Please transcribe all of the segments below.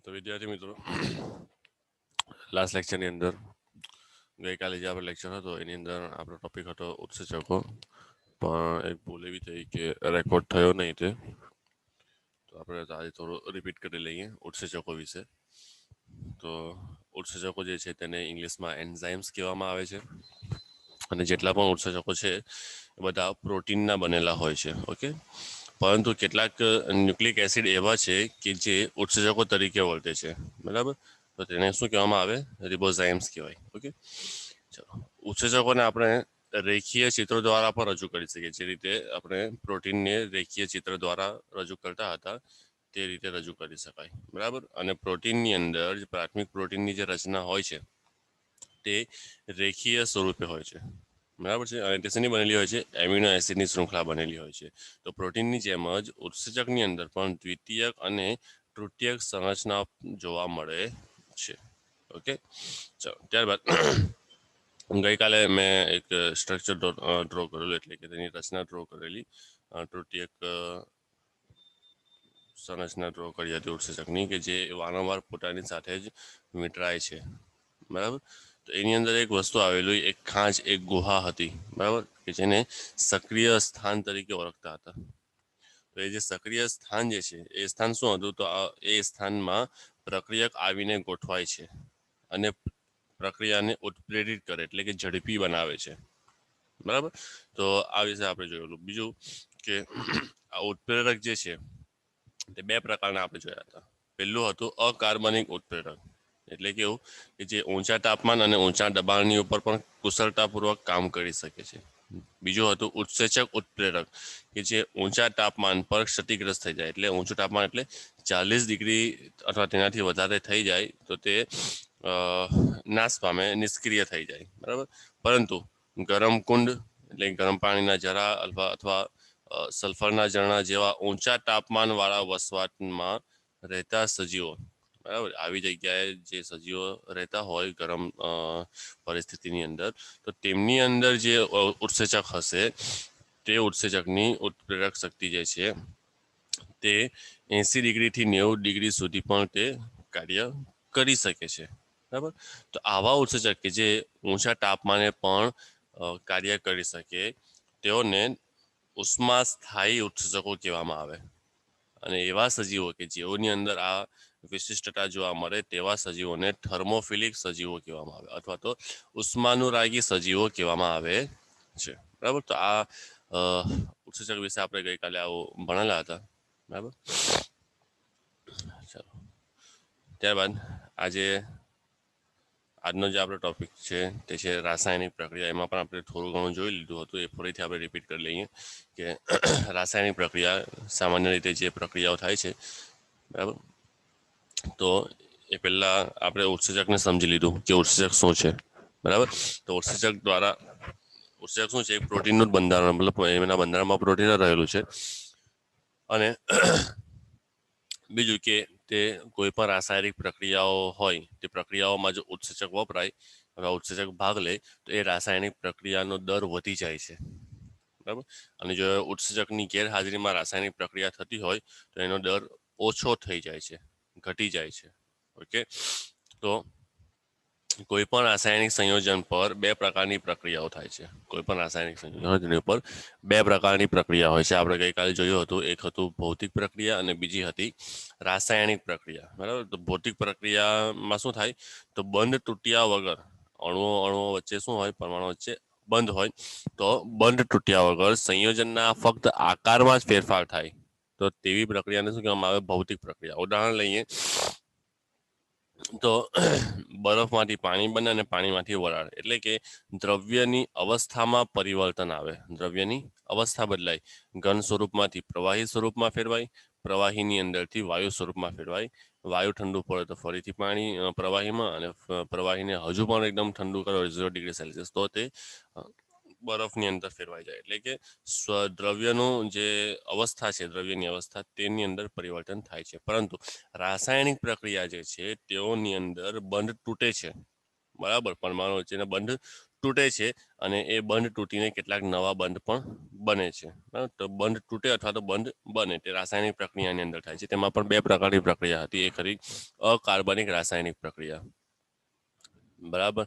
તો વિદ્યાર્થી મિત્રો, લાસ્ટ લેક્ચરની અંદર ગઈકાલે જે આપણો લેક્ચર હતો એની અંદર આપણો ટોપિક હતો ઉત્સેચકો, પણ એક ભૂલ એવી થઈ કે રેકોર્ડ થયો નહીં તે. તો આપણે આજે થોડું રિપીટ કરી લઈએ ઉત્સેચકો વિશે. તો ઉત્સેચકો જે છે તેને ઇંગ્લિશમાં એન્ઝાઇમ્સ કહેવામાં આવે છે, અને જેટલા પણ ઉત્સેચકો છે એ બધા પ્રોટીનના બનેલા હોય છે. ઓકે, પરંતુ કેટલાક ન્યુક્લિક એસિડ એવા છે કે જે ઉત્સેચકો તરીકે વર્તે છે, બરાબર. તો તેને શું કહેવામાં આવે? રિબોઝાઇમ્સ કહેવાય. ઓકે, ચલો. ઉત્સેચકોને આપણે રેખીય ચિત્રો દ્વારા પણ રજૂ કરી શકીએ, જે રીતે આપણે પ્રોટીનને રેખીય ચિત્ર દ્વારા રજૂ કરતા હતા તે રીતે રજૂ કરી શકાય, બરાબર. અને પ્રોટીનની અંદર પ્રાથમિક પ્રોટીનની જે રચના હોય છે તે રેખીય સ્વરૂપે હોય છે, બરાબર છે. અને તે શેની બનેલી હોય છે? એમિનો એસિડની શૃંખલા બનેલી હોય છે. તો પ્રોટીનની જેમ જ ઉત્સેચકની અંદર પણ દ્વિતીયક અને તૃતીયક સંરચના જોવા મળે છે. ઓકે, ચલો. ત્યારબાદ ગઈકાલે મેં એક સ્ટ્રક્ચર ડ્રો કરેલું, એટલે કે તેની રચના ડ્રો કરેલી. તૃતીયક સંરચના ડ્રો કરી હતી ઉત્સેચકની, કે જે વારંવાર પોતાની સાથે જ વીંટળાય છે, બરાબર. તો એની અંદર એક વસ્તુ આવેલી, એક ખાંચ, એક ગુહા હતી, બરાબર, કે જેને સક્રિય સ્થાન તરીકે ઓળખતા હતા. તો એ જે સક્રિય સ્થાન જે છે એ સ્થાન શું હતું? તો એ સ્થાનમાં પ્રક્રિયક આવીને ગોઠવાય છે અને પ્રક્રિયાને ઉત્પ્રેરિત કરે, એટલે કે ઝડપી બનાવે છે, બરાબર. તો આ વિશે આપણે જોયેલું. બીજું કે આ ઉત્પ્રેરક જે છે તે બે પ્રકારના આપણે જોયા હતા. પહેલું હતું અકાર્બનિક ઉત્પ્રેરક, એટલે કેવું કે જે ઊંચા તાપમાન અને ઊંચા દબાણની ઉપર પણ કુશળતાપૂર્વક કામ કરી શકે છે. બીજું હતું ઉત્સેચક ઉત્પ્રેરક, કે જે ઊંચા તાપમાન પર ક્ષતિગ્રસ્ત થઈ જાય, એટલે ઊંચું તાપમાન એટલે 40 ડિગ્રી અથવા તેનાથી વધારે થઈ જાય તો તે નાશ પામે, નિષ્ક્રિય થઈ જાય, બરાબર. પરંતુ ગરમ કુંડ, એટલે ગરમ પાણીના ઝરા અથવા સલ્ફરના ઝરણા જેવા ઊંચા તાપમાનવાળા વસવાટમાં રહેતા સજીવો, બરાબર, આવી જગ્યાએ જે સજીવો રહેતા હોય ગરમ પરિસ્થિતિની અંદર, તો તેમની અંદર જે ઉત્સેચક હશે તે ઉત્સેચકની ઉત્પ્રેરક શક્તિ જે છે તે 80 ડિગ્રીથી 90 ડિગ્રી સુધી પણ તે કાર્ય કરી શકે છે, બરાબર. તો આવા ઉત્સેચક કે જે ઊંચા તાપમાને પણ કાર્ય કરી શકે તેઓને ઉષ્મા સ્થાયી ઉત્સેચકો કહેવામાં આવે. અને એવા સજીવો કે જેઓની અંદર આ વિશિષ્ટતા જોવા મળે તેવા સજીવોને થર્મોફિલિક સજીવો કહેવામાં આવે, અથવા તો ઉષ્માનુરાગી સજીવો કહેવામાં આવે છે, બરાબર. તો આ ઉત્સેચક વિશે આપણે ગઈકાલે આવું ભણેલા હતા, બરાબર. ચાલો. ત્યારબાદ આજનો જે આપણો ટોપિક છે તે છે રાસાયણિક પ્રક્રિયા. એમાં પણ આપણે થોડું ઘણું જોઈ લીધું હતું, એ ફરીથી આપણે રિપીટ કરી લઈએ કે રાસાયણિક પ્રક્રિયા સામાન્ય રીતે જે પ્રક્રિયાઓ થાય છે, બરાબર. તો એ પહેલાં આપણે ઉત્સેચકને સમજી લીધું કે ઉત્સેચક શું છે, બરાબર. તો ઉત્સેચક શું છે? એક પ્રોટીનનું જ બંધારણ, મતલબ એના બંધારણમાં પ્રોટીન રહેલું છે. અને બીજું કે તે કોઈ પણ રાસાયણિક પ્રક્રિયાઓ હોય તે પ્રક્રિયાઓમાં જો ઉત્સેચક વપરાય અથવા ઉત્સેચક ભાગ લે તો એ રાસાયણિક પ્રક્રિયાનો દર વધી જાય છે, બરાબર. અને જો ઉત્સેચકની ગેરહાજરીમાં રાસાયણિક પ્રક્રિયા થતી હોય તો એનો દર ઓછો થઈ જાય છે, ઘટી જાય છે. ઓકે, તો કોઈ પણ રાસાયણિક સંયોજન પર બે પ્રકારની પ્રક્રિયાઓ થાય છે. કોઈ પણ રાસાયણિક સંયોજન પર બે પ્રકારની પ્રક્રિયા હોય છે. આપણે ગઈકાલે જોયું હતું, એક હતું ભૌતિક પ્રક્રિયા અને બીજી હતી રાસાયણિક પ્રક્રિયા, બરાબર. તો ભૌતિક પ્રક્રિયામાં શું થાય? તો બંધ તૂટ્યા વગર અણુઓ વચ્ચે શું હોય? પરમાણુ વચ્ચે બંધ હોય, તો બંધ તૂટ્યા વગર સંયોજનના ફક્ત આકારમાં જ ફેરફાર થાય, તો તેવી પ્રક્રિયાને શું કહેવામાં આવે? ભૌતિક પ્રક્રિયા. ઉદાહરણ લઈએ તો બરફમાંથી પાણી બને અને પાણીમાંથી વરાળ, એટલે કે દ્રવ્યની અવસ્થામાં પરિવર્તન આવે, દ્રવ્યની અવસ્થા બદલાય, ઘન સ્વરૂપમાંથી પ્રવાહી સ્વરૂપમાં ફેરવાય, પ્રવાહીની અંદરથી વાયુ સ્વરૂપમાં ફેરવાય, વાયુ ઠંડુ પડે તો ફરીથી પાણી પ્રવાહીમાં, અને પ્રવાહીને હજુ પણ એકદમ ઠંડુ કરો 0 ડિગ્રી સેલ્સિયસ તો તે બરફની અંદર ફેરવાઈ જાય. એટલે કે દ્રવ્યનું જે અવસ્થા છે, દ્રવ્યની અવસ્થા તેની અંદર પરિવર્તન થાય છે. પરંતુ રાસાયણિક પ્રક્રિયા જે છે તેઓની અંદર બંધ તૂટે છે, બરાબર. પરમાણુ વચ્ચેના બંધ તૂટે છે અને એ બંધ તૂટીને કેટલાક નવા બંધ પણ બને છે, બરાબર. તો બંધ તૂટે અથવા તો બંધ બને તે રાસાયણિક પ્રક્રિયાની અંદર થાય છે. તેમાં પણ બે પ્રકારની પ્રક્રિયા હતી. એક હતી અકાર્બનિક રાસાયણિક પ્રક્રિયા, બરાબર.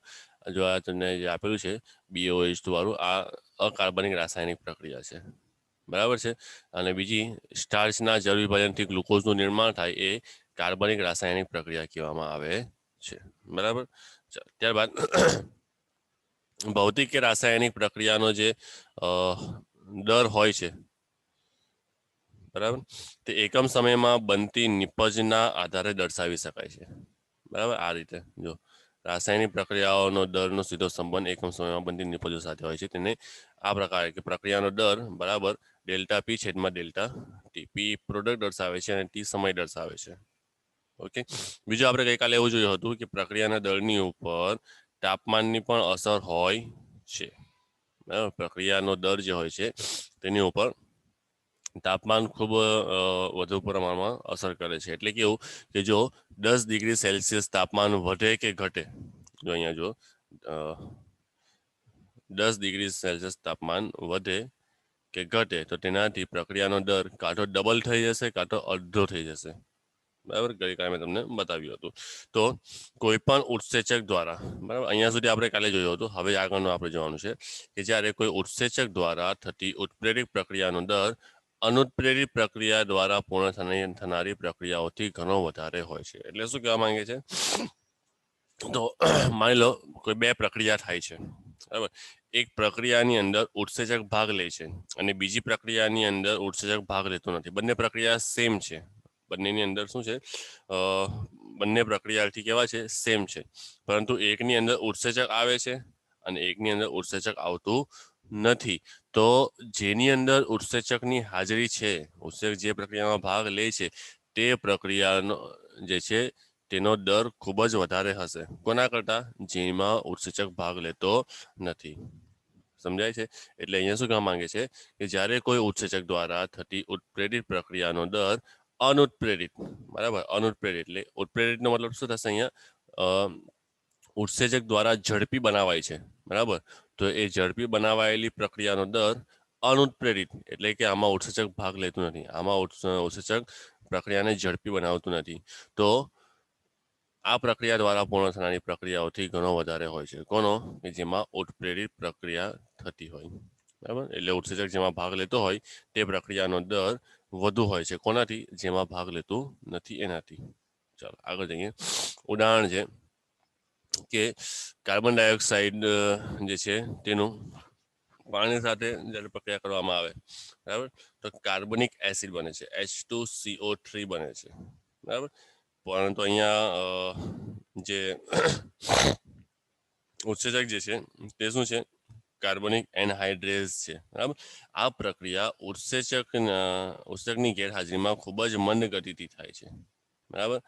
જો આ તમને જે આપેલું છે BOH2 વાળું, આ અકાર્બનિક રાસાયણિક પ્રક્રિયા છે, બરાબર છે. અને બીજી સ્ટાર્ચના જળ વિભાજનથી ગ્લુકોઝનું નિર્માણ થાય એ કાર્બનિક રાસાયણિક પ્રક્રિયા કહેવામાં આવે છે, બરાબર. ત્યારબાદ ભૌતિક કે રાસાયણિક પ્રક્રિયાનો જે દર હોય છે, બરાબર, તે એકમ સમયમાં બનતી નિપજના આધારે દર્શાવી શકાય છે, બરાબર. આ રીતે જો રાસાયણિક પ્રક્રિયાઓનો દરનો સીધો સંબંધ એકમ સમયમાં બનતી નિપજો સાથે હોય છે. તેને આ પ્રકારે કે પ્રક્રિયાનો દર બરાબર ડેલ્ટા પી છેદમાં ડેલ્ટા ટી. પી પ્રોડક્ટ દર્શાવે છે અને ટી સમય દર્શાવે છે. ઓકે. બીજું આપણે ગઈકાલે એવું જોયું હતું કે પ્રક્રિયાના દળની ઉપર તાપમાનની પણ અસર હોય છે, બરાબર. પ્રક્રિયાનો દર જે હોય છે તેની ઉપર તાપમાન ખૂબ વધુ પ્રમાણમાં અસર કરે છે. એટલે કેવું કે જો 10 ડિગ્રી સેલ્સિયસ તાપમાન વધે કે ઘટે, જો અહીંયા જો 10 ડિગ્રી સેલ્સિયસ તાપમાન વધે કે ઘટે તો તેનાથી પ્રક્રિયાનો દર કાં તો ડબલ થઈ જશે કાં તો અડધો થઈ જશે, બરાબર. ગઈકાલે મેં તમને બતાવ્યું હતું. તો કોઈ પણ ઉત્સેચક દ્વારા, બરાબર, અહીંયા સુધી આપણે કાલે જોયું હતું. હવે આગળનું આપણે જોવાનું છે કે જ્યારે કોઈ ઉત્સેચક દ્વારા થતી ઉત્પ્રેરક પ્રક્રિયાનો દર અનુત્પ્રેરિત પ્રક્રિયા દ્વારા પૂર્ણ થનારી પ્રક્રિયાઓથી ઘણો વધારે હોય છે. એટલે શું કહેવા માંગે છે? તો માની લો કોઈ બે પ્રક્રિયા થાય છે, બરાબર. એક પ્રક્રિયાની અંદર ઉત્સેચક ભાગ લે છે અને બીજી પ્રક્રિયાની અંદર ઉત્સેચક ભાગ લેતો નથી. બંને પ્રક્રિયા સેમ છે, બંનેની અંદર શું છે, બંને પ્રક્રિયાથી કેવા છે, સેમ છે, પરંતુ એકની અંદર ઉત્સેચક આવે છે અને એકની અંદર ઉત્સેચક આવતું નથી. તો જેની અંદર ઉત્સેચકની હાજરી છે, ઉત્સેચક જે પ્રક્રિયામાં ભાગ લે છે તે પ્રક્રિયાનો જે છે તેનો દર ખૂબ જ વધારે હશે. કોના કરતાં? જેમાં ઉત્સેચક ભાગ લેતો નથી. સમજાય છે? એટલે અહીંયા શું કહેવા માંગે છે કે જ્યારે કોઈ ઉત્સેચક દ્વારા થતી ઉત્પ્રેરિત પ્રક્રિયાનો દર અનુત્પ્રેરિત, બરાબર, અનુત્પ્રેરિત એટલે ઉત્પ્રેરિતનો મતલબ શું થશે? અહીંયા ઉત્સેચક દ્વારા ઝડપી બનાવાય છે, બરાબર. તો એ ઝડપી બનાવાયેલી પ્રક્રિયાનો દર અનુત્પ્રેરિત એટલે કે આમાં ઉત્સેચક ભાગ લેતું નથી, આમાં ઉત્સેચક પ્રક્રિયાને ઝડપી બનાવતું નથી. તો આ પ્રક્રિયા દ્વારા પૂર્ણ થનારી પ્રક્રિયાઓથી ઘણો વધારે હોય છે. કોનો? કે જેમાં ઉત્પ્રેરિત પ્રક્રિયા થતી હોય, બરાબર. એટલે ઉત્સેચક જેમાં ભાગ લેતો હોય તે પ્રક્રિયાનો દર વધુ હોય છે. કોનાથી? જેમાં ભાગ લેતું નથી એનાથી. ચાલો આગળ જઈએ. ઉદાહરણ છે કે કાર્બન ડાયોક્સાઇડ જે છે તેનું પાણી સાથે જ્યારે પ્રક્રિયા કરવામાં આવે, બરાબર, તો કાર્બનિક એસિડ બને છે, H2CO3 બને છે, બરાબર. પરંતુ અહીંયા જે ઉત્સેચક જે છે તે શું છે? કાર્બનિક એનહાઇડ્રેઝ છે, બરાબર. આ પ્રક્રિયા ઉત્સેચકની ગેરહાજરીમાં ખૂબ જ મંદ ગતિથી થાય છે, બરાબર.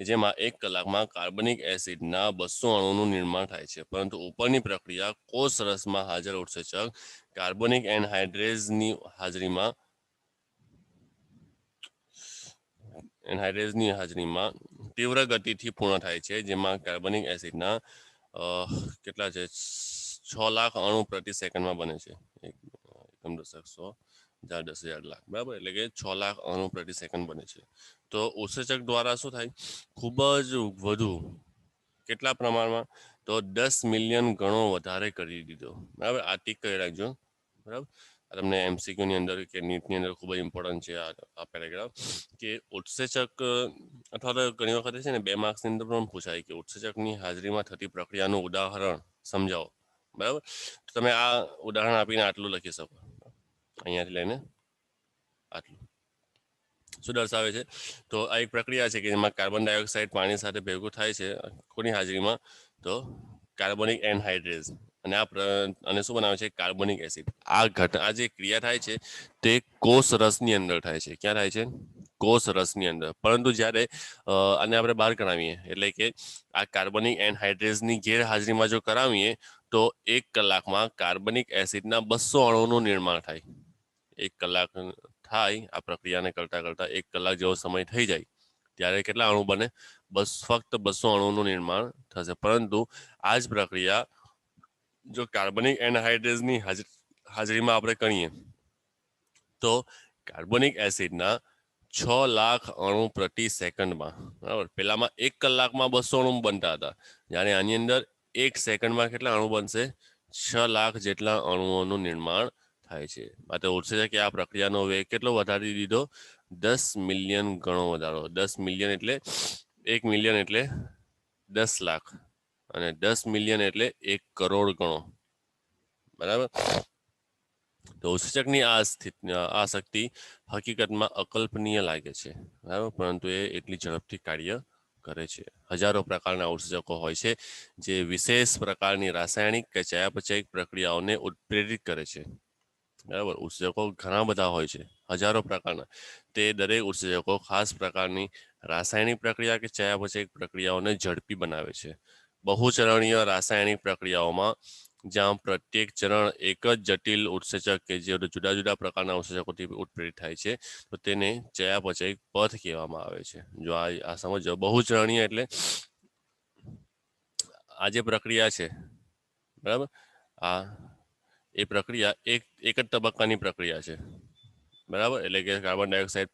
જેમાં 1 કલાકમાં કાર્બનિક એસિડના 200 અણુનું નિર્માણ થાય છે. પરંતુ ઉપરની પ્રક્રિયા કોષ રસમાં હાજર ઉત્સેચક કાર્બનિક એનહાઇડ્રેઝની હાજરીમાં તીવ્ર ગતિથી પૂર્ણ થાય છે, જેમાં કાર્બનિક એસિડના કેટલા છે? 6 લાખ અણુ પ્રતિ સેકન્ડમાં બને છે. એકમ દશક 100 10,000 લાખ, બરાબર. એટલે કે 6 લાખ અણુ પ્રતિ સેકન્ડ બને છે. તો ઉત્સેચક દ્વારા શું થાય? ખૂબ જ વધુ, કેટલા પ્રમાણમાં? તો 10 મિલિયન ગણો વધારે કરી દીધો, બરાબર. આ ટીક કરી રાખજો, બરાબર. તમને MCQ ની અંદર કે નીટની અંદર ખૂબ જ ઇમ્પોર્ટન્ટ છે આ પેરેગ્રાફ, કે ઉત્સેચક અથવા તો ઘણી વખત છે ને 2 માર્ક્સની અંદર પણ પૂછાય કે ઉત્સેચકની હાજરીમાં થતી પ્રક્રિયાનું ઉદાહરણ સમજાવો, બરાબર. તો તમે આ ઉદાહરણ આપીને આટલું લખી શકો, અહીંયાથી લઈને આટલું. શું દર્શાવે છે? તો આ એક પ્રક્રિયા છે કે જેમાં કાર્બન ડાયોક્સાઇડ પાણી સાથે ભેગું થાય છે, કોની હાજરીમાં? તો કાર્બનિક એનહાઇડ્રેઝ, અને અને શું બનાવે છે? કાર્બનિક એસિડ. આ જે ક્રિયા થાય છે તે કોષ રસની અંદર થાય છે. ક્યાં થાય છે? કોષ રસની અંદર. પરંતુ જ્યારે આને આપણે બહાર કરાવીએ, એટલે કે આ કાર્બનિક એનહાઇડ્રેઝની ગેરહાજરીમાં જો કરાવીએ તો 1 કલાકમાં કાર્બનિક એસિડના 200 અણુનું નિર્માણ થાય. 1 કલાક થાય આ પ્રક્રિયાને કરતા 1 કલાક જેવો સમય થઈ જાય ત્યારે કેટલા અણુ બને? ફક્ત 200 અણુનું નિર્માણ થશે. પરંતુ આ જ પ્રક્રિયા જો કાર્બનિક એનહાઇડ્રેઝની હાજરીમાં આપણે કરીએ તો કાર્બનિક એસિડના 6 લાખ અણુ પ્રતિ સેકન્ડમાં, બરાબર, પેલામાં 1 કલાકમાં 200 અણુ બનતા હતા, જ્યારે આની અંદર 1 સેકન્ડમાં કેટલા અણુ બનશે? 6 લાખ જેટલા અણુઓનું નિર્માણ થાય છે. માટે ઉત્સેચકે આ પ્રક્રિયાનો વેગ કેટલો વધારી દીધો? 10 મિલિયન ગણો વધારો. 10 મિલિયન એટલે 1 મિલિયન એટલે 10 લાખ અને 10 મિલિયન એટલે 1 કરોડ ગણો, બરાબર. તો ઉત્સેચકની આ શક્તિ હકીકતમાં અકલ્પનીય લાગે છે, બરાબર, પરંતુ એ એટલી ઝડપથી કાર્ય કરે છે. હજારો પ્રકારના ઉત્સેચકો હોય છે જે વિશેષ પ્રકારની રાસાયણિક કે ચયાપચયિક પ્રક્રિયાઓને ઉત્પ્રેરિત કરે છે, બરાબર. ઉત્સેચકો ઘણા બધા હોય છે, હજારો પ્રકારના. તે દરેક ઉત્સેચકો ખાસ પ્રકારની રાસાયણિક પ્રક્રિયા કે ચયાપચયિક પ્રક્રિયાઓને ઝડપી બનાવે છે. બહુચરણીય રાસાયણિક પ્રક્રિયાઓમાં જ્યાં પ્રત્યેક ચરણ એક જ જટિલ ઉત્સેચક કે જે જુદા જુદા પ્રકારના ઉત્સેચકોથી ઉત્પ્રેરિત થાય છે, તો તેને ચયાપચયિક પથ કહેવામાં આવે છે. જો આ સમજો, બહુચરણીય એટલે આ જે પ્રક્રિયા છે, બરાબર, આ એ પ્રક્રિયા એક જ તબક્કાની પ્રક્રિયા છે, બરાબર. એટલે કે કાર્બન ડાયોક્સાઇડ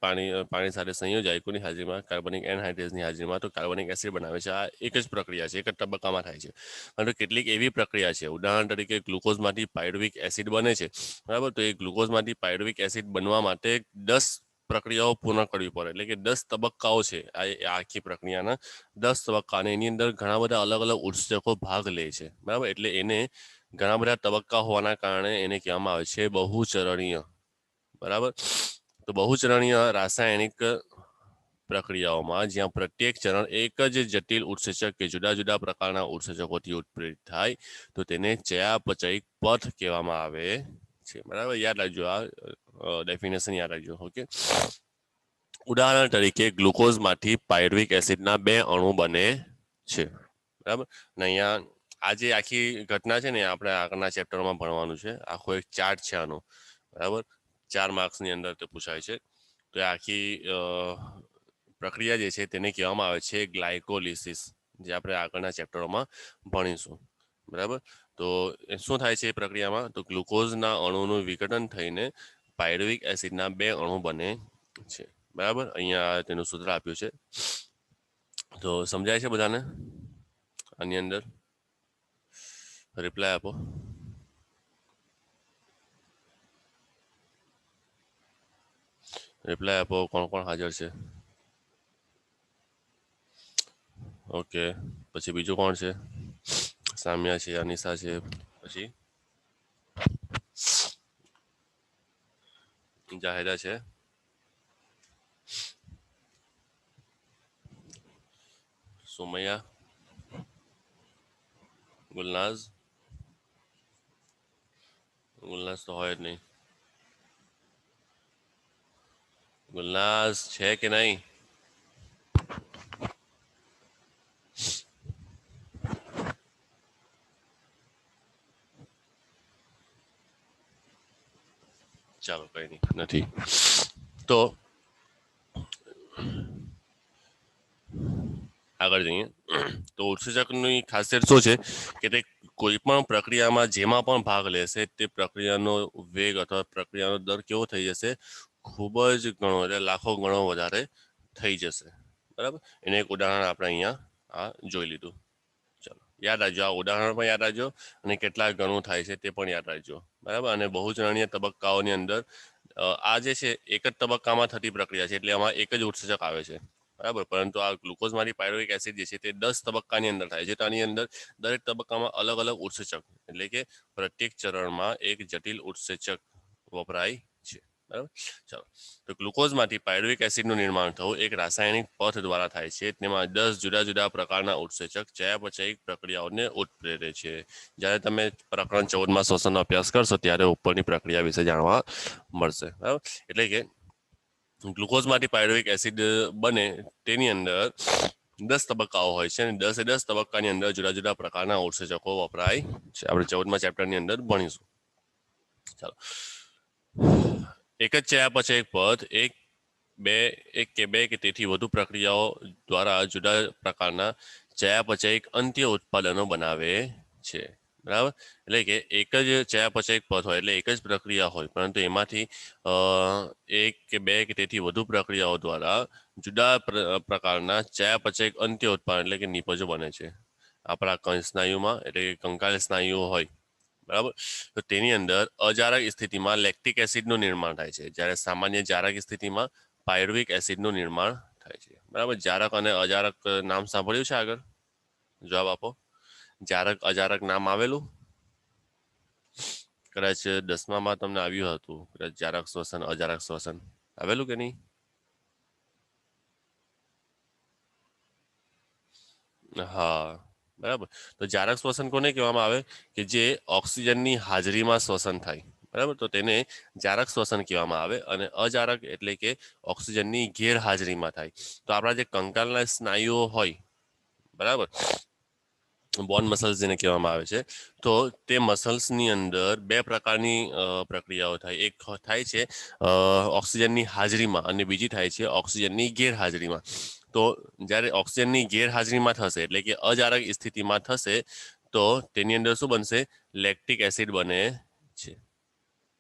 પાણી સાથે સંયોજાય કોની હાજરીમાં? કાર્બનિક એનહાઇડ્રેઝની હાજરીમાં, તો કાર્બનિક એસિડ બનાવે છે. આ એક જ પ્રક્રિયા છે, એક જ તબક્કામાં થાય છે. પરંતુ કેટલીક એવી પ્રક્રિયા છે, ઉદાહરણ તરીકે ગ્લુકોઝમાંથી પાયરુવિક એસિડ બને છે, બરાબર. તો એ ગ્લુકોઝમાંથી પાયરુવિક એસિડ બનવા માટે 10 પ્રક્રિયાઓ પૂર્ણ કરવી પડે, એટલે કે 10 તબક્કાઓ છે આ આખી પ્રક્રિયાના. 10 તબક્કા, અને એની અંદર ઘણા બધા અલગ અલગ ઉત્સેચકો ભાગ લે છે, બરાબર. એટલે એને ઘણા બધા તબક્કા હોવાના કારણે એને કહેવામાં આવે છે બહુચરણીય, બરાબર. તો બહુચરણીય રાસાયણિક પ્રક્રિયાઓમાં જ્યાં પ્રત્યેક ચરણ એક જ જટિલ ઉત્સેચક કે જુદા જુદા પ્રકારના ઉત્સેચકોથી ઉત્પ્રેરિત થાય, તો તેને ચયાપચયિક પથ કહેવામાં આવે છે, બરાબર. યાદ રાખજો, આ ડેફિનેશન યાદ રાખજો. ઓકે. ઉદાહરણ તરીકે ગ્લુકોઝમાંથી પાયરુવિક એસિડના 2 અણુ બને છે, બરાબર. અને અહીંયા આ જે આખી ઘટના છે ને, આપણે આગળના ચેપ્ટરમાં ભણવાનું છે. આખો એક ચાર્ટ છે આનો, બરાબર. 4 માર્ક્સની અંદર તે પૂછાય છે. તો એ આખી પ્રક્રિયા જે છે તેને કહેવામાં આવે છે ગ્લાયકોલિસિસ, જે આપણે આગળના ચેપ્ટરોમાં ભણીશું, બરાબર. તો શું થાય છે એ પ્રક્રિયામાં? તો ગ્લુકોઝના અણુનું વિઘટન થઈને પાયરુવિક એસિડના 2 અણુ બને છે, બરાબર. અહીંયા તેનું સૂત્ર આપ્યું છે. તો સમજાય છે બધાને? આની અંદર રિપ્લાય આપો. રિપ્લાય આપો, કોણ કોણ હાજર છે? ઓકે. પછી બીજું કોણ છે? સામ્યા છે, અનિશા છે, પછી જાહેરા છે, સુમૈયા, ગુલનાઝ. ગુલનાઝ તો હોય જ નહીં. ગુલનાઝ છે કે નહીં? ચાલો, કઈ નહીં, નથી. તો આગળ જઈએ. તો ઉત્સેચકની ખાસિયત શું છે કે તે કોઈ પણ પ્રક્રિયામાં જેમાં પણ ભાગ લેશે તે પ્રક્રિયાનો વેગ અથવા પ્રક્રિયાનો દર કેવો થઈ જશે? ખૂબ જ ઘણો, એટલે લાખો ગણો વધારે થઈ જશે, બરાબર. એને એક ઉદાહરણ આપણે અહીંયા આ જોઈ લીધું. ચાલો, યાદ રાખજો, આ ઉદાહરણ પણ યાદ રાખજો અને કેટલા ગણું થાય છે તે પણ યાદ રાખજો, બરાબર. અને બહુચરણીય તબક્કાઓની અંદર આ જે છે એક જ તબક્કામાં થતી પ્રક્રિયા છે, એટલે આમાં એક જ ઉત્સેચક આવે છે, બરાબર. પરંતુ આ ગ્લુકોઝમાંથી પાયરુવિક એસિડ જે છે તે 10 તબક્કાની અંદર થાય છે. તો આની અંદર દરેક તબક્કામાં અલગ અલગ ઉત્સેચક, એટલે કે પ્રત્યેક ચરણમાં એક જટિલ ઉત્સેચક વપરાય છે, બરાબર. ચાલો, તો ગ્લુકોઝમાંથી પાયરુવિક એસિડનું નિર્માણ થવું એક રાસાયણિક પથ દ્વારા થાય છે. તેમાં 10 જુદા જુદા પ્રકારના ઉત્સેચક ચયાપચયિક પ્રક્રિયાઓને ઉત્પ્રેરે છે. જ્યારે તમે પ્રકરણ 14માં શ્વસનનો અભ્યાસ કરશો ત્યારે ઉપરની પ્રક્રિયા વિશે જાણવા મળશે, બરાબર. એટલે કે ગ્લુકોઝમાંથી પાયરુવિક એસિડ બને તેની અંદર 10 તબક્કાઓ હોય છે, અને 10 તબક્કાની અંદર જુદા જુદા પ્રકારના ઉત્સેચકો વપરાય છે. આપણે 14મા ચેપ્ટરની અંદર ભણીશું. ચાલો, એક જ ચયાપચયિક પથ એક કે બે કે તેથી વધુ પ્રક્રિયાઓ દ્વારા જુદા પ્રકારના ચયાપચયિક અંત્ય ઉત્પાદનો બનાવે છે, બરાબર, એટલે કે એક જ ચયાપચય પથ હોય એટલે એક જ પ્રક્રિયા હોય, પરંતુ એમાંથી એક કે બે કે તેથી વધુ પ્રક્રિયાઓ દ્વારા જુદા પ્રકારના ચયાપચય અંત્ય ઉત્પાદન એટલે કે નિપજો બને છે. આપણા સ્નાયુમાં એટલે કે કંકાલ સ્નાયુઓ હોય, બરાબર, તો તેની અંદર અજારક સ્થિતિમાં લેક્ટિક એસિડનું નિર્માણ થાય છે, જ્યારે સામાન્ય જારક સ્થિતિમાં પાયરુવિક એસિડનું નિર્માણ થાય છે. બરાબર, જારક અને અજારક નામ સાંભળ્યું છે આગળ? જવાબ આપો. જારક અજારક નામ આવેલું? કદાચ 10માં તમને આવ્યું હતું, કદાચ જારક શ્વસન અજારક શ્વસન આવેલું કે નહીં? હા, બરાબર. તો જારક શ્વસન કોને કહેવામાં આવે? કે જે ઓક્સિજનની હાજરીમાં શ્વસન થાય, બરાબર, તો તેને જારક શ્વસન કહેવામાં આવે. અને અજારક એટલે કે ઓક્સિજનની ગેરહાજરીમાં થાય. તો આપણા જે કંકાલના સ્નાયુઓ હોય, બરાબર, બોન મસલ્સ જેને કહેવામાં આવે છે, તો તે મસલ્સની અંદર બે પ્રકારની પ્રક્રિયાઓ થાય. એક થાય છે ઓક્સિજનની હાજરીમાં અને બીજી થાય છે ઓક્સિજનની ગેરહાજરીમાં. તો જ્યારે ઓક્સિજનની ગેરહાજરીમાં થશે એટલે કે અજારક સ્થિતિમાં થશે તો તેની અંદર શું બનશે? લેક્ટિક એસિડ બને છે.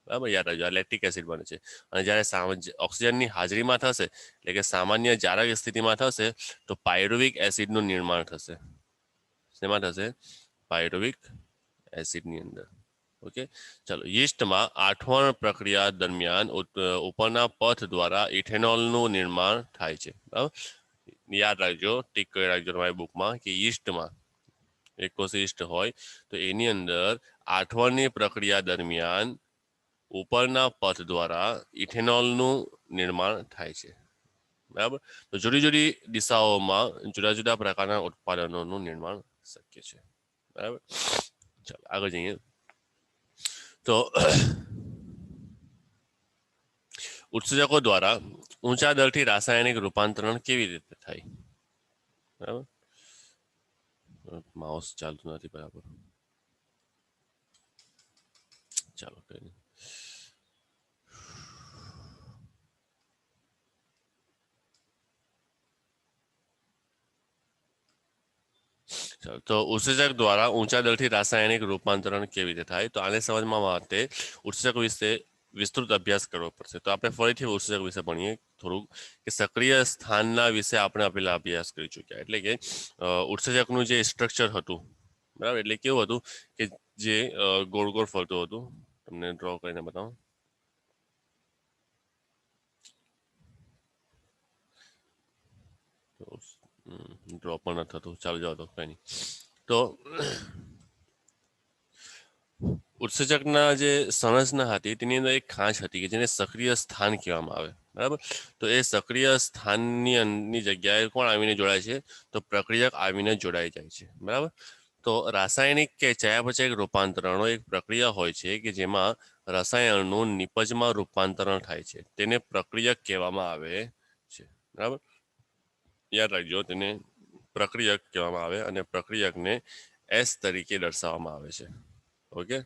બરાબર, યાદ રાખજો, આ લેક્ટિક એસિડ બને છે. અને જ્યારે ઓક્સિજનની હાજરીમાં થશે એટલે કે સામાન્ય જારક સ્થિતિમાં થશે તો પાયરુવિક એસિડનું નિર્માણ થશે. શેમાં થશે? પાયરુવિક એસિડની અંદર. ઓકે, ચાલો. યીસ્ટમાં આઠવણ પ્રક્રિયા દરમિયાન ઉપરના પથ દ્વારા ઇથેનોલનું નિર્માણ થાય છે. બરાબર, યાદ રાખજો, ટીક કરી રાખજો તમારી બુકમાં કે યીસ્ટમાં એક કોષ યીસ્ટ હોય તો એની અંદર આઠવણની પ્રક્રિયા દરમિયાન ઉપરના પથ દ્વારા ઇથેનોલનું નિર્માણ થાય છે. બરાબર, તો જુદી જુદી દિશાઓમાં જુદા જુદા પ્રકારના ઉત્પાદનોનું નિર્માણ શક્ય છે. બરાબર, ચાલો આગળ જઈએ. તો ઉત્સેચકો દ્વારા ઊંચા દરથી રાસાયણિક રૂપાંતરણ કેવી રીતે થાય? બરાબર, માઉસ ચાલતું નથી બરાબર. ચાલો કઈ નહીં. તો ઉત્સેચક દ્વારા ઊંચા દરથી રાસાયણિક રૂપાંતરણ કેવી રીતે થાય? તો આને સમજવા માટે ઉત્સેચક વિશે વિસ્તૃત અભ્યાસ કરવો પડશે. તો આપણે ફરીથી ઉત્સેચક વિશે ભણીએ થોડુંક, કે સક્રિય સ્થાનના વિશે આપણે પેલા અભ્યાસ કરી ચૂક્યા. એટલે કે ઉત્સેચકનું જે સ્ટ્રક્ચર હતું, બરાબર, એટલે કેવું હતું કે જે ગોળ ગોળ ફરતું હતું. તમને ડ્રો કરીને બતાવો. ડ્રો પણ નથી થતું, ચાલુ જાવ તો કઈ નહીં. તો ઉત્સેચકના જે સંરચના હતી તેની અંદર એક ખાંચ હતી કે જેને સક્રિય સ્થાન કહેવામાં આવે. બરાબર, તો એ સક્રિય સ્થાનની જગ્યાએ કોણ આવીને જોડાય છે? તો પ્રક્રિયક આવીને જોડાઈ જાય છે. બરાબર, તો રાસાયણિક કે ચયાપચયક રૂપાંતરણો એક પ્રક્રિયા હોય છે કે જેમાં રસાયણનું નિપજમાં રૂપાંતરણ થાય છે. તેને પ્રક્રિયક કહેવામાં આવે છે. બરાબર, યાદ રાખજો, તેને પ્રક્રિયક કહેવામાં આવે અને પ્રક્રિયકને એસ તરીકે દર્શાવવામાં આવે છે. ઓકે,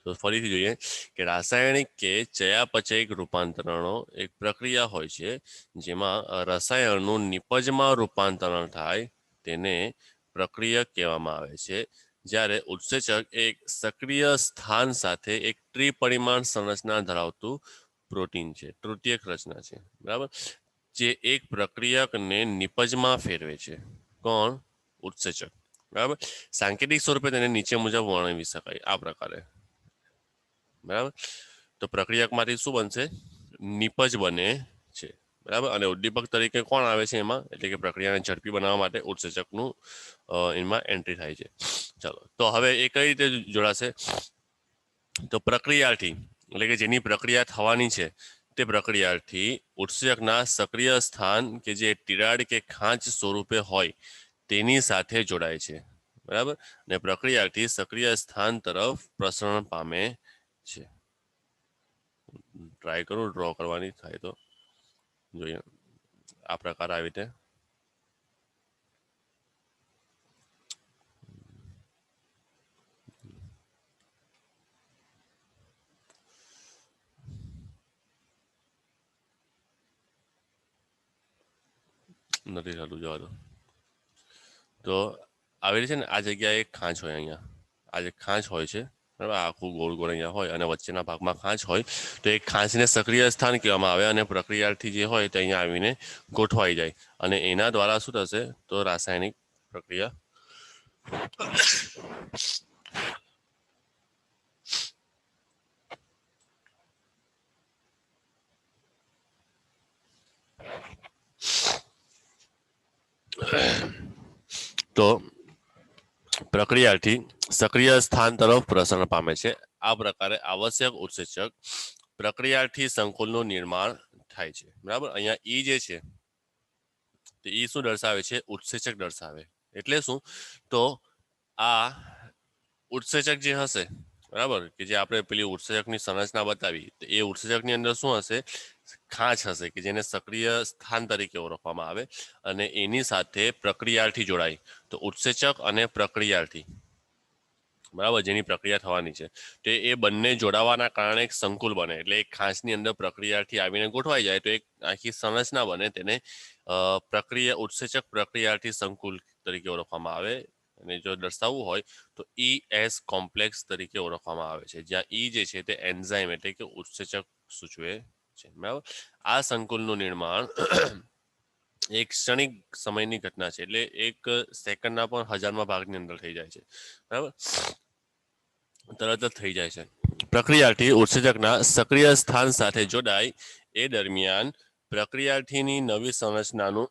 તો ફરીથી જોઈએ કે રાસાયણિક કે ચયાપચયિક રૂપાંતરણો એક પ્રક્રિયા હોય છે જેમાં રસાયણનું નિપજમાં રૂપાંતરણ થાય, તેને પ્રક્રિયક કહેવામાં આવે છે. જ્યારે ઉત્સેચક એક સક્રિય સ્થાન સાથે એક ત્રિપરિમાણ સંરચના ધરાવતું પ્રોટીન છે, તૃતીયક રચના છે. બરાબર, જે એક પ્રક્રિયકને નિપજમાં ફેરવે છે. કોણ? ઉત્સેચક. બરાબર, સાંકેતિક સ્વરૂપે તેને નીચે મુજબ વર્ણવી શકાય આ પ્રકારે. બરાબર, તો પ્રક્રિયકમાંથી શું બનશે? નિપજ બને છે. બરાબર, અને ઉદ્દીપક તરીકે કોણ આવે છે એમાં? એટલે કે પ્રક્રિયાને ઝડપી બનાવવા માટે ઉત્સેચકનું એમાં એન્ટ્રી થાય છે. ચાલો, તો હવે એ કઈ રીતે જોડાશે? તો પ્રક્રિયાથી એટલે કે જેની પ્રક્રિયા થવાની છે તે પ્રક્રિયાથી ઉત્સેચકના સક્રિય સ્થાન કે જે તિરાડ કે ખાંચ સ્વરૂપે હોય તેની સાથે જોડાય છે. બરાબર, અને પ્રક્રિયાથી સક્રિય સ્થાન તરફ પ્રસરણ પામે છે. ટ્રાય કરું ડ્રો કરવાની, થાય તો જોઈએ. આ પ્રકાર આવી રીતે નથી થતું, જવા દો. તો આવી રીતે છે ને, આ જગ્યાએ એક ખાંચ હોય અહીંયા, આ જે ખાંચ હોય છે બરાબર, આખું ગોળ ગોળ અહીંયા હોય અને વચ્ચેના ભાગમાં ખાંચ હોય તો એ ખાંચને સક્રિય સ્થાન કહેવામાં આવે અને પ્રક્રિયાથી જે હોય તે અહીંયા આવીને ગોઠવાઈ જાય અને એના દ્વારા શું થશે તો રાસાયણિક પ્રક્રિયા તો પ્રક્રિયાથી સક્રિય સ્થાન તરફ પ્રસરણ પામે છે. આ પ્રકારે આવશ્યક ઉત્સેચક પ્રક્રિયાથી સંકુલનું નિર્માણ થાય છે. બરાબર, અહીંયા ઈ જે છે તો ઈ શું દર્શાવે છે? ઉત્સેચક દર્શાવે. એટલે શું? તો આ ઉત્સેચક જે હશે બરાબર, કે જે આપણે પેલી ઉત્સેચકની સંરચના બતાવી, તો એ ઉત્સેચકની અંદર શું હશે? ખાંચ હશે કે જેને સક્રિય સ્થાન તરીકે ઓળખવામાં આવે અને એની સાથે પ્રક્રિયાથી જોડાય. તો ઉત્સેચક અને પ્રક્રિયાથી બરાબર જેની પ્રક્રિયા થવાની છે તે એ બંને જોડાવાના કારણે એક સંકુલ બને, એટલે એક ખાંચની અંદર પ્રક્રિયાથી આવીને ગોઠવાઈ જાય તો એક આખી સંરચના બને. તેને પ્રક્રિયા ઉત્સેચક પ્રક્રિયાથી સંકુલ તરીકે ઓળખવામાં આવે અને જો દર્શાવવું હોય તો ES કોમ્પ્લેક્સ તરીકે ઓળખવામાં આવે છે, જ્યાં ઈ જે છે તે એન્ઝાઇમ એટલે કે ઉત્સેચક સૂચવે છે. બરાબર, આ સંકુલનું નિર્માણ એક ક્ષણિક સમયની ઘટના છે, એટલે એક સેકન્ડના પણ હજારમાં ભાગની અંદર થઈ જાય છે. બરાબર, તરત જ થઈ જાય છે. પ્રક્રિયાથી ઉત્સેચકના સક્રિય સ્થાન સાથે જોડાય એ દરમિયાન પ્રક્રિયાથીની નવી સંરચનાનું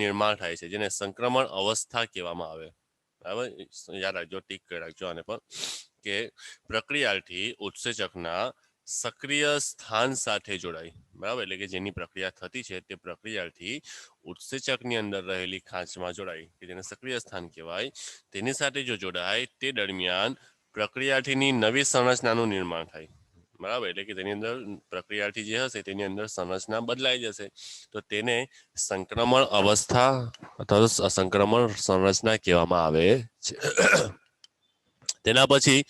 નિર્માણ થાય છે, જેને સંક્રમણ અવસ્થા કહેવામાં આવે. બરાબર, યાદ રાખજો, ટીક કરી રાખજો આને પણ, કે પ્રક્રિયાથી ઉત્સેચકના સક્રિય સ્થાન સાથે જોડાય. બરાબર, એટલે કે જેની પ્રક્રિયા થતી છે તે પ્રક્રિયાથી ઉત્સેચકની અંદર રહેલી ખાંચમાં જોડાય કે જેને સક્રિય સ્થાન કહેવાય, તેની સાથે જો જોડાય તે દરમિયાન પ્રક્રિયાથીની નવી સંરચનાનું નિર્માણ થાય. બરાબર, એટલે કે તેની અંદર પ્રક્રિયાથી જે હશે તેની અંદર સંરચના બદલાઈ જશે તો તેને સંક્રમણ અવસ્થા અથવા સંક્રમણ સંરચના કહેવામાં આવે છે. તેના પછી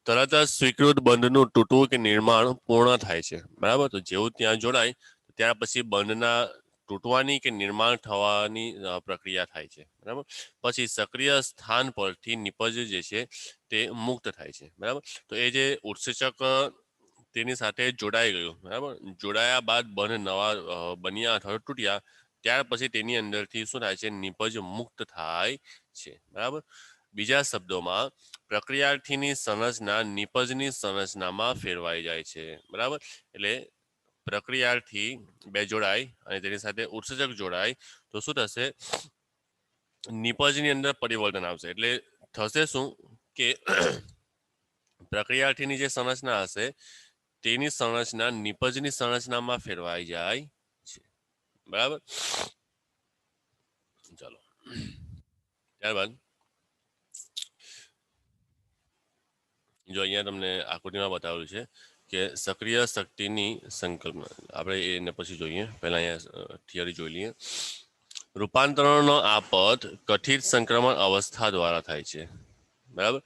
તરત જ સ્વીકૃત બંધનું તૂટવું કે નિર્માણ પૂર્ણ થાય છે. બરાબર, તો જેવું ત્યાં જોડાય ત્યાર પછી બંધના તૂટવાની કે નિર્માણ થવાની પ્રક્રિયા થાય છે. બરાબર, પછી સક્રિય સ્થાન પરથી નિપજ જે છે તે મુક્ત થાય છે. બરાબર, તો એ જે ઉત્સેચક તેની સાથે જોડાઈ ગયું, બરાબર, જોડાયા બાદ બંધ નવા બન્યા અથવા તૂટ્યા ત્યાર પછી તેની અંદરથી શું થાય છે? નિપજ મુક્ત થાય છે. બરાબર, બીજા શબ્દોમાં પ્રક્રિયાથીની સંરચના નિપજની સંરચનામાં ફેરવાઈ જાય છે. બરાબર, એટલે પ્રક્રિયાથી બે જોડાય અને તેની સાથે ઉત્સેચક જોડાય તો શું થશે? નિપજની અંદર પરિવર્તન આવશે. એટલે થશે શું કે પ્રક્રિયાથીની જે સંરચના હશે તેની સંરચના નિપજની સંરચનામાં ફેરવાઈ જાય છે. બરાબર, ચાલો ત્યારબાદ જો અહીંયા તમને આકૃતિમાં બતાવેલું છે કે સક્રિય શક્તિની સંકલ્પના, આપણે એને પછી જોઈએ, પહેલા અહીંયા થિયરી જોઈ લઈએ. રૂપાંતરણનો આ પદ કથિત સંક્રમણ અવસ્થા દ્વારા થાય છે. બરાબર,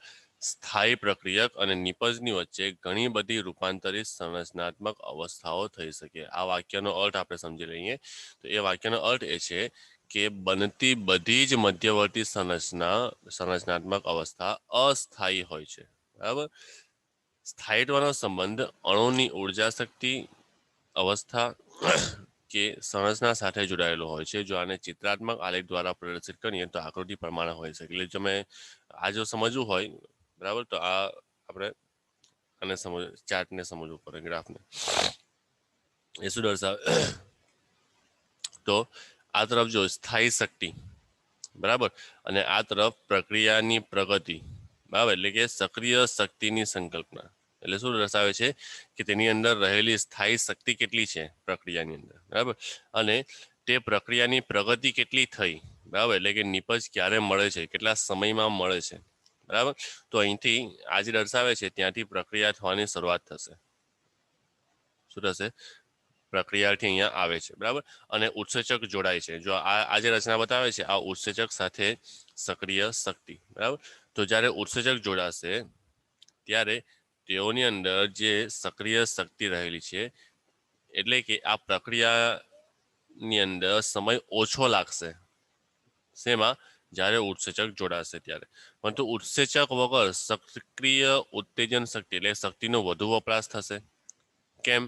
સ્થાયી પ્રક્રિયક અને નિપજની વચ્ચે ઘણી બધી રૂપાંતરિત સંરચનાત્મક અવસ્થાઓ થઈ શકે. આ વાક્યનો અર્થ આપણે સમજી લઈએ તો એ વાક્યનો અર્થ એ છે કે બનતી બધી જ મધ્યવર્તી સંરચનાત્મક અવસ્થા અસ્થાયી હોય છે. બરાબર, સ્થાયીત્વનો સંબંધ અણુની ઉર્જા શક્તિ અવસ્થા કે સંરચના સાથે જોડાયેલો હોય છે. જો આને ચિત્રાત્મક આલેખ દ્વારા પ્રદર્શિત કરીએ તો આકૃતિ પ્રમાણે હોય છે. એટલે તમે આ જો સમજવું હોય બરાબર તો આ આપણે આને ચાર્ટને સમજવું પડે, ગ્રાફને. એ શું દર્શાવે? તો આ તરફ જો સ્થાયી શક્તિ બરાબર અને આ તરફ પ્રક્રિયાની પ્રગતિ, બરાબર, એટલે કે સક્રિય શક્તિની સંકલ્પના. એટલે શું દર્શાવે છે કે તેની અંદર રહેલી સ્થાયી શક્તિ કેટલી છે પ્રક્રિયાની અંદર. બરાબર, અને તે પ્રક્રિયાની પ્રગતિ કેટલી થઈ. બરાબર, એટલે કે નિપજ ક્યારે મળે છે, કેટલા સમયમાં મળે છે. બરાબર, તો અહીંથી આ જે દર્શાવે છે ત્યાંથી પ્રક્રિયા થવાની શરૂઆત થશે. શું થશે? પ્રક્રિયાથી અહીંયા આવે છે. બરાબર, અને ઉત્સેચક જોડાય છે. જો આ જે રચના બતાવે છે આ ઉત્સેચક સાથે સક્રિય શક્તિ. બરાબર, તો જ્યારે ઉત્સેચક જોડાશે ત્યારે તેઓની અંદર જે સક્રિય શક્તિ રહેલી છે એટલે કે આ પ્રક્રિયાની અંદર સમય ઓછો લાગશે. શેમાં? જ્યારે ઉત્સેચક જોડાશે ત્યારે. પરંતુ ઉત્સેચક વગર સક્રિય ઉત્તેજન શક્તિ એટલે શક્તિનો વધુ વપરાશ થશે. કેમ?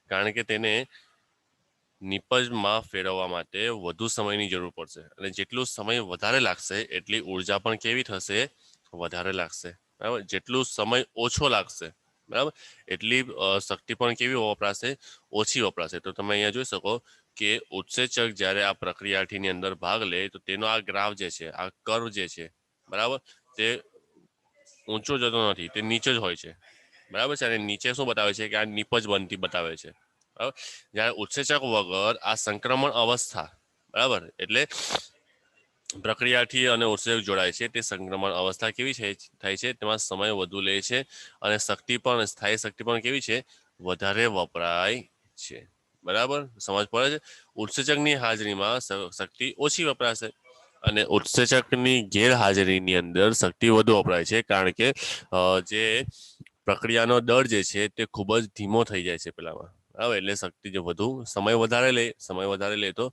કારણ કે તેને નિપજમાં ફેરવવા માટે વધુ સમયની જરૂર પડશે અને જેટલું સમય વધારે લાગશે એટલી ઉર્જા પણ કેવી થશે? વધારે લાગશે. બરાબર, જેટલું સમય ઓછો લાગશે બરાબર એટલી શક્તિ પણ કેવી વપરાશે? ઓછી વપરાશે. તો તમે અહીંયા જોઈ શકો કે ઉત્સેચક જ્યારે આ પ્રક્રિયાની અંદર ભાગ લે તો તેનો આ ગ્રાફ જે છે, આ કર્વ જે છે બરાબર, તે ઊંચો જતો નથી, તે નીચે જ હોય છે. બરાબર છે. અને નીચે શું બતાવે છે કે આ નિપજ બનતી બતાવે છે. બરાબર, જ્યારે ઉત્સેચક વગર આ સંક્રમણ અવસ્થા બરાબર એટલે પ્રક્રિયાથી અને ઉત્સેચક જોડાય છે તે સંક્રમણ અવસ્થા કેવી છે થાય છે? તેમાં સમય વધુ લે છે અને શક્તિ પણ સ્થાયી શક્તિ પણ કેવી છે? વધારે વપરાય છે. બરાબર, સમજ પડે છે? ઉત્સેચકની હાજરીમાં શક્તિ ઓછી વપરાશે અને ઉત્સેચકની ગેરહાજરીની અંદર શક્તિ વધુ વપરાય છે. કારણ કે જે પ્રક્રિયાનો દર જે છે તે ખૂબ જ ધીમો થઈ જાય છે પેલામાં. બરાબર, એટલે શક્તિ જે વધુ સમય વધારે લે તો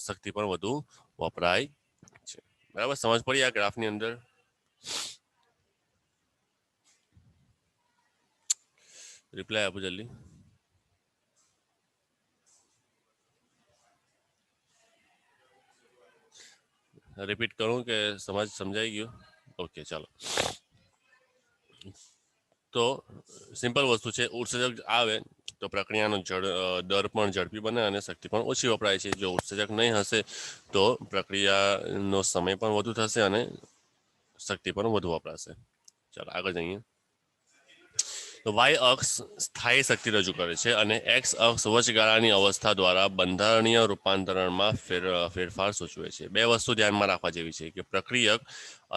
શક્તિ પણ વધુ વપરાય છે. બરાબર, સમજ પડી આ ગ્રાફની અંદર? રિપ્લાય આપો જલ્દી. રિપીટ કરું કે સમજાઈ ગયું? ઓકે, ચાલો. તો સિમ્પલ વસ્તુ છે, ઉત્સેચક આવે તો પ્રક્રિયાનો દર પણ ઝડપી બને અને શક્તિ પણ ઓછી વપરાય છે. જો ઉત્સેચક નહીં હશે તો પ્રક્રિયાનો સમય પણ વધુ થશે અને શક્તિ પણ વધુ વપરાશે. ચાલો આગળ જઈએ. તો વાય અક્ષ સ્થાયી શક્તિ રજૂ કરે છે અને એક્સ અક્ષ વચગાળાની અવસ્થા દ્વારા બંધારણીય રૂપાંતરણમાં ફેરફાર સૂચવે છે. બે વસ્તુ ધ્યાનમાં રાખવા જેવી છે કે પ્રક્રિયક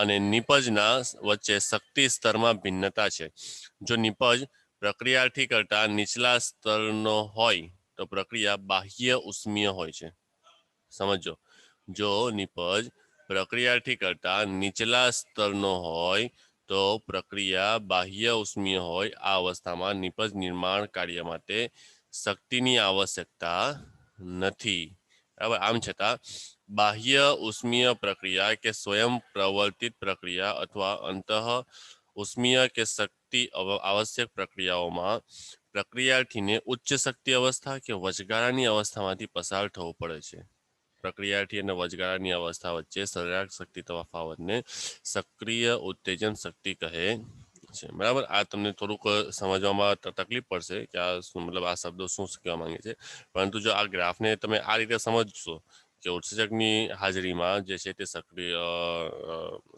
અને નિપજના વચ્ચે શક્તિ સ્તરમાં ભિન્નતા છે. જો નિપજ પ્રક્રિયાથી કરતા નીચલા સ્તરનો હોય તો પ્રક્રિયા બાહ્ય ઉષ્મીય હોય છે. સમજો, જો નિપજ પ્રક્રિયાથી કરતા નીચલા સ્તરનો હોય તો પ્રક્રિયા બાહ્ય ઉષ્મીય હોય. આ અવસ્થામાં નિપજ નિર્માણ કાર્ય માટે શક્તિની આવશ્યકતા નથી. બરાબર, આમ છતાં બાહ્ય ઉષ્મીય પ્રક્રિયા કે સ્વયં પ્રવર્તિત પ્રક્રિયા અથવા અંતઃ ઉષ્મીય કે શક્તિ આવશ્યક પ્રક્રિયાઓમાં પ્રક્રિયાર્થીને ઉચ્ચ શક્તિ અવસ્થા કે વચગાળાની અવસ્થામાંથી પસાર થવું પડે છે. પ્રક્રિયાથી અને વચગાળાની અવસ્થા વચ્ચે સરેરાશ શક્તિ તફાવતને સક્રિય ઉત્તેજન શક્તિ કહે છે. બરાબર, આ તમને થોડુંક સમજવામાં તકલીફ પડશે કે આ મતલબ આ શબ્દો શું કહેવા માંગે છે. પરંતુ જો આ ગ્રાફને તમે આ રીતે સમજશો કે ઉત્સેચકની હાજરીમાં જે છે તે સક્રિય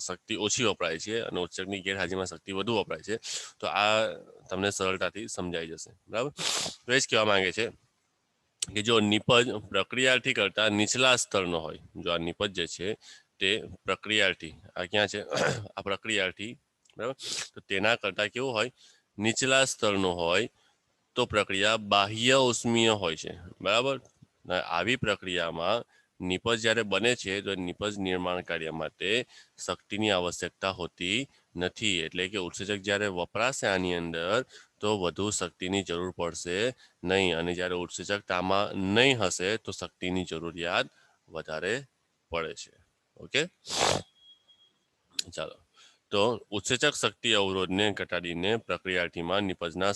શક્તિ ઓછી વપરાય છે અને ઉત્સેચકની ગેરહાજરીમાં શક્તિ વધુ વપરાય છે, તો આ તમને સરળતાથી સમજાઈ જશે. બરાબર, તો એ જ કહેવા માંગે છે કે જો નિપજ પ્રક્રિયાથી કરતા નીચલા સ્તરનો હોય, જો આ નિપજ જે છે તે પ્રક્રિયાથી, આ ક્યાં છે? આ પ્રક્રિયાથી, બરાબર, તો તેના કરતા કેવું હોય? નીચલા સ્તરનું હોય તો પ્રક્રિયા બાહ્ય ઉષ્મીય હોય છે. બરાબર, આવી પ્રક્રિયામાં નિપજ જ્યારે બને છે તો નિપજ નિર્માણ કાર્ય માટે શક્તિની આવશ્યકતા હોતી નથી. એટલે કે ઉત્સેચક જ્યારે વપરાશે આની અંદર તો વધુ શક્તિની જરૂર પડશે નહીં અને જ્યારે ઉત્સેચક તામાં નહીં હશે તો શક્તિની જરૂરિયાત વધારે પડે છે. ઓકે, ચાલો. તો ઉત્સેચક શક્તિ અવરોધને ઘટાડીને પ્રક્રિયાર્થીમાં નિપજના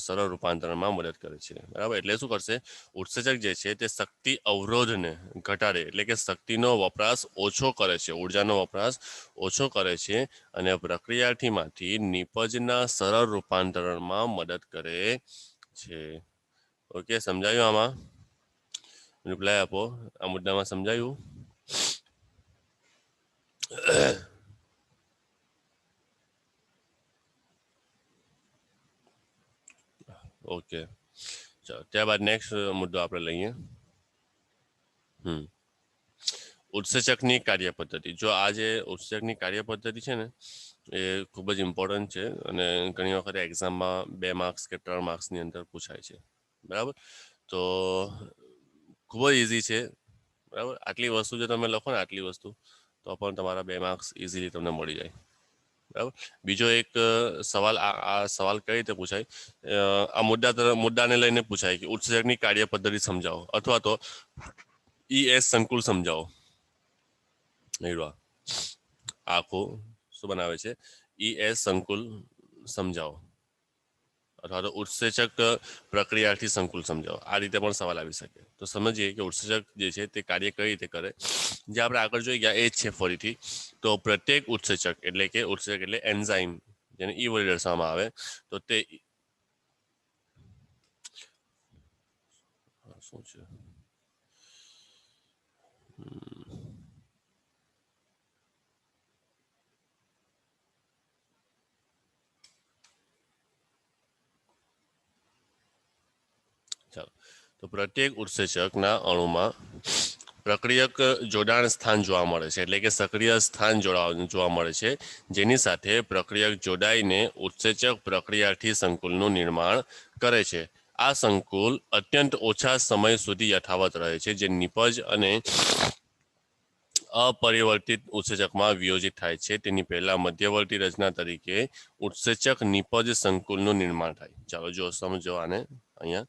સરળ રૂપાંતરણમાં મદદ કરે છે. બરાબર, એટલે શું કરશે? ઉત્સેચક જે છે તે શક્તિ અવરોધને ઘટાડે એટલે કે શક્તિનો વપરાશ ઓછો કરે છે, ઉર્જાનો વપરાશ ઓછો કરે છે અને પ્રક્રિયાર્થીમાંથી નિપજના સરળ રૂપાંતરણમાં મદદ કરે છે. ઓકે, સમજાયું? આમાં રિપ્લાય આપો. આ મુદ્દામાં સમજાયું? ઓકે, ચાલો ત્યારબાદ નેક્સ્ટ મુદ્દો આપણે લઈએ. ઉત્સેચકની કાર્ય પદ્ધતિ. જો આ જે ઉત્સેચકની કાર્ય પદ્ધતિ છે ને એ ખૂબ જ ઇમ્પોર્ટન્ટ છે અને ઘણી વખત એક્ઝામમાં 2 માર્ક્સ કે 3 માર્ક્સની અંદર પૂછાય છે. બરાબર, તો ખૂબ જ ઇઝી છે. બરાબર, આટલી વસ્તુ જો તમે લખો ને આટલી વસ્તુ તો પણ તમારા 2 માર્ક્સ ઇઝીલી તમને મળી જાય. બરાબર, બીજો એક સવાલ, આ સવાલ કઈ રીતે પૂછાય? આ મુદ્દાને લઈને પૂછાય કે ઉત્સેચકની કાર્ય પદ્ધતિ સમજાવો અથવા તો ES સંકુલ સમજાવો. આખું શું બનાવે છે ES સંકુલ સમજાવો અથવા તો ઉત્સેચક પ્રક્રિયાથી સંકુલ સમજાવો આ રીતે પણ સવાલ આવી શકે તો સમજીએ કે ઉત્સેચક જે છે તે કાર્ય કઈ રીતે કરે જે આપણે આગળ જોઈ ગયા એ જ છે ફરીથી તો પ્રત્યેક ઉત્સેચક એટલે એન્ઝાઇમ જેને ઈ વડે દર્શાવવામાં આવે તો તે શું છે ચાલો તો પ્રત્યેક ઉત્સેચકના અણુમાં પ્રક્રિયક જોડાણ સ્થાન જોવા મળે છે એટલે કે સક્રિય સ્થાન જોવા મળે છે જેની સાથે પ્રક્રિયક જોડાઈને ઉત્સેચક પ્રક્રિયાથી સંકુલનું નિર્માણ કરે છે આ સંકુલ અત્યંત ઓછા સમય સુધી યથાવત રહે છે જે નિપજ અને અપરિવર્તિત ઉત્સેચકમાં વિયોજિત થાય છે તેની પહેલા મધ્યવર્તી રચના તરીકે ઉત્સેચક નિપજ સંકુલનું નિર્માણ થાય ચાલો જો સમજો આને અહીંયા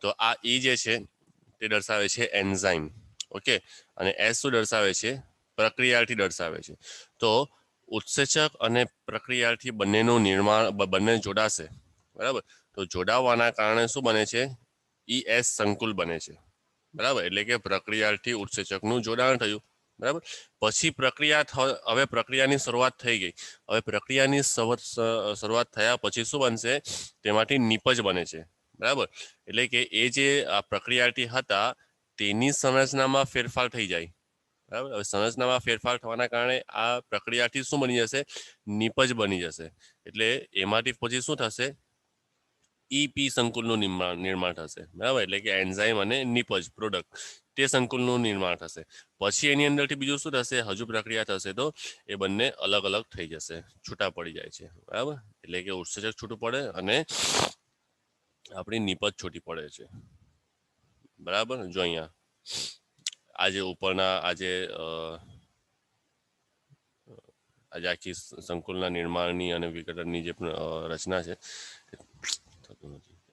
તો આ ઈ જે છે તે દર્શાવે છે એન્ઝાઇમ ઓકે અને એસ શું દર્શાવે છે પ્રક્રિયાથી દર્શાવે છે તો ઉત્સેચક અને પ્રક્રિયાથી બંનેનું નિર્માણ બંને જોડાશે બરાબર તો જોડાવાના કારણે શું બને છે ES સંકુલ બને છે બરાબર એટલે કે પ્રક્રિયાથી ઉત્સેચકનું જોડાણ થયું બરાબર પછી હવે પ્રક્રિયાની શરૂઆત થઈ ગઈ હવે પ્રક્રિયાની શરૂઆત થયા પછી શું બનશે તેમાંથી નિપજ બને છે બરાબર એટલે કે એ જે આ પ્રક્રિયાથી હતા તેની સંરચનામાં ફેરફાર થઈ જાય બરાબર હવે સંરચનામાં ફેરફાર થવાના કારણે આ પ્રક્રિયાથી શું બની જશે નિપજ બની જશે એટલે એમાંથી પછી શું થશે EP સંકુલનું નિર્માણ થશે બરાબર એટલે કે એન્ઝાઇમ અને નિપજ પ્રોડક્ટ તે સંકુલનું નિર્માણ થશે પછી એની અંદરથી બીજું શું થશે હજુ પ્રક્રિયા થશે તો એ બંને અલગ અલગ થઈ જશે છૂટા પડી જાય છે બરાબર એટલે કે ઉત્સેચક છૂટું પડે અને આપણી નિપજ છૂટી પડે છે બરાબર જો અહીંયા આજે ઉપરના આજે આખી સંકુલના નિર્માણની અને વિઘટનની જે રચના છે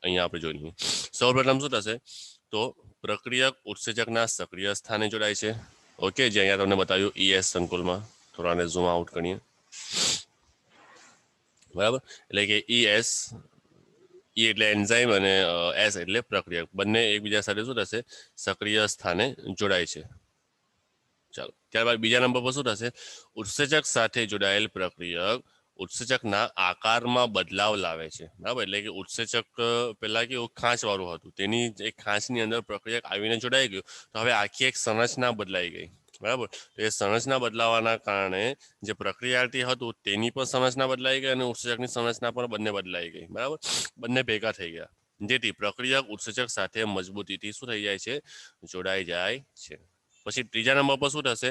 અહીંયા આપણે જોઈ લઈએ સૌપ્રથમ શું થશે તો પ્રક્રિયક ઉત્સેચકના સક્રિય સ્થાને જોડાય છે ઓકે જે અહીંયા તમને બતાવ્યું ES સંકુલમાં થોડાને ઝૂમ આઉટ કરીએ બરાબર એટલે કે ES એટલે એન્ઝાઇમ અને S એટલે પ્રક્રિયક બંને એકબીજા સાથે શું થશે સક્રિય સ્થાને જોડાય છે ચાલો ત્યારબાદ બીજા નંબર પર શું થશે ઉત્સેચક સાથે જોડાયેલ પ્રક્રિયક ઉત્સેચકના આકારમાં બદલાવ લાવે છે બરાબર એટલે કે ઉત્સેચક પહેલા કેવું ખાંચ વાળું હતું તેની એક ખાંચની અંદર પ્રક્રિયક આવીને જોડાઈ ગયું તો હવે આખી એક સંરચના બદલાઈ ગઈ બરાબર તો એ સંરચના બદલાવાના કારણે જે પ્રક્રિયાથી હતું તેની પણ સંરચના બદલાઈ ગઈ અને ઉત્સેચકની સંરચના પણ બંને બદલાઈ ગઈ બરાબર બંને ભેગા થઈ ગયા જેથી પ્રક્રિયક ઉત્સેચક સાથે મજબૂતીથી શું થઈ જાય છે જોડાઈ જાય છે પછી ત્રીજા નંબર પર શું થશે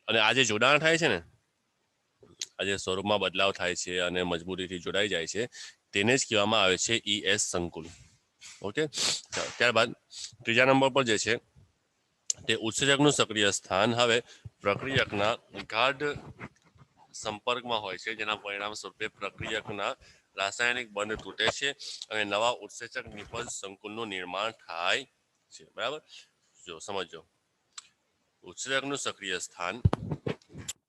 અને આ જે જોડાણ થાય છે ને આજે સ્વરૂપમાં બદલાવ થાય છે અને મજબૂતીથી જોડાઈ જાય છે તેને જ કહેવામાં આવે છે ES સંકુલ ઓકે ત્યારબાદ ત્રીજા નંબર પર જે છે તે ઉત્સેચકનું સક્રિય સ્થાન હવે પ્રક્રિયકના ગાઢ સંપર્કમાં હોય છે જેના પરિણામ સ્વરૂપે પ્રક્રિયકના રાસાયણિક બંધ તૂટે છે અને નવા ઉત્સેચક નિપજ સંકુલનું નિર્માણ થાય છે બરાબર જો સમજો ઉત્સેચકનું સક્રિય સ્થાન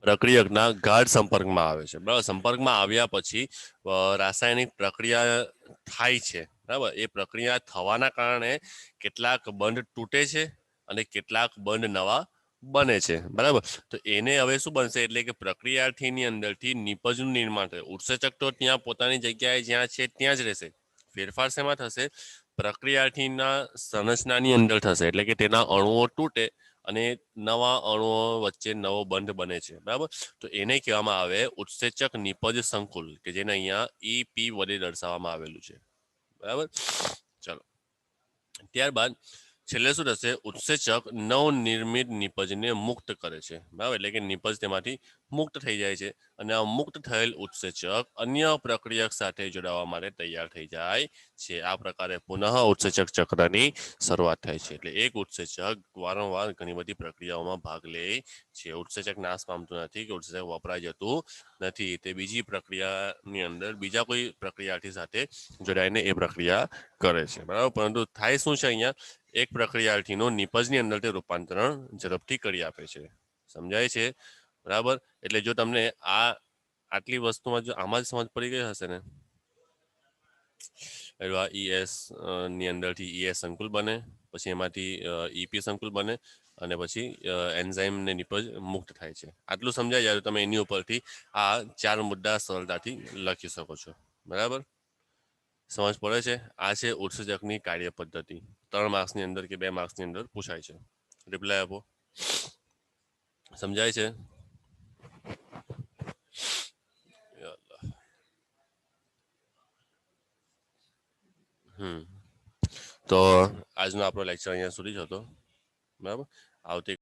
પ્રક્રિયકના ગાઢ સંપર્કમાં આવે છે બરાબર સંપર્કમાં આવ્યા પછી રાસાયણિક પ્રક્રિયા થાય છે બરાબર એ પ્રક્રિયા થવાના કારણે કેટલાક બંધ તૂટે છે અને કેટલાક બંધ નવા બને છે બરાબર તો એને હવે શું બનશે એટલે કે પ્રક્રિયાર્થીની અંદરથી નિપજનું નિર્માણ થશે ઉત્સેચક તો ત્યાં પોતાની જગ્યાએ જ્યાં છે ત્યાં જ રહેશે ફેરફાર શેમાં થશે પ્રક્રિયાર્થીના સંરચનાની અંદર થશે એટલે કે તેના અણુઓ તૂટે અને નવા અણુઓ વચ્ચે નવો બંધ બને છે બરાબર તો એને કહેવામાં આવે ઉત્સેચક નિપજ સંકુલ કે જેને અહીંયા EP વડે દર્શાવવામાં આવેલું છે બરાબર ચાલો ત્યારબાદ છેલ્લે શું થશે ઉત્સેચક નવનિર્મિત નિપજને મુક્ત કરે છે બરાબર એટલે કે નિપજ તેમાંથી મુક્ત થઈ જાય છે અને આ મુક્ત થયેલ ઉત્સેચક અન્ય પ્રક્રિયક સાથે જોડાવા માટે તૈયાર થઈ જાય છે આ પ્રકારે પુનઃ ઉત્સેચક ચક્રની શરૂઆત થાય છે એટલે એક ઉત્સેચક વારંવાર ઘણી બધી પ્રક્રિયાઓમાં ભાગ લે છે ઉત્સેચક નાશ પામતું નથી કે ઉત્સેચક વપરાઈ જતું નથી તે બીજી પ્રક્રિયાની અંદર બીજા કોઈ પ્રક્રિયાથી સાથે જોડાઈને એ પ્રક્રિયા કરે છે બરાબર પરંતુ થાય શું છે અહીંયા એક પ્રક્રિયાર્થીનો નિપજની અંદર તે રૂપાંતરણ ઝડપથી કરી આપે છે સમજાય છે? બરાબર. એટલે જો તમને આટલી વસ્તુમાં જો આમાં જ સમજ પડી ગઈ હશે ને, આ ES ની અંદરથી ES સંકુલ બને, પછી એમાંથી EP સંકુલ બને, અને પછી એન્ઝાઇમ ને નિપજ મુક્ત થાય છે. આટલું સમજાય જાય તો તમે એની ઉપરથી આ 4 મુદ્દા સરળતાથી લખી શકો છો. બરાબર. સમજ પડે છે? આ છે ઉત્સેચકની કાર્ય પદ્ધતિ. 3 માર્ક્સની અંદર કે 2 માર્ક્સની અંદર પૂછાય છે. રિપ્લાય આપો. સમજાય છે? તો આજનો આપણો લેક્ચર અહીંયા સુધી જ હતો. બરાબર. આવતી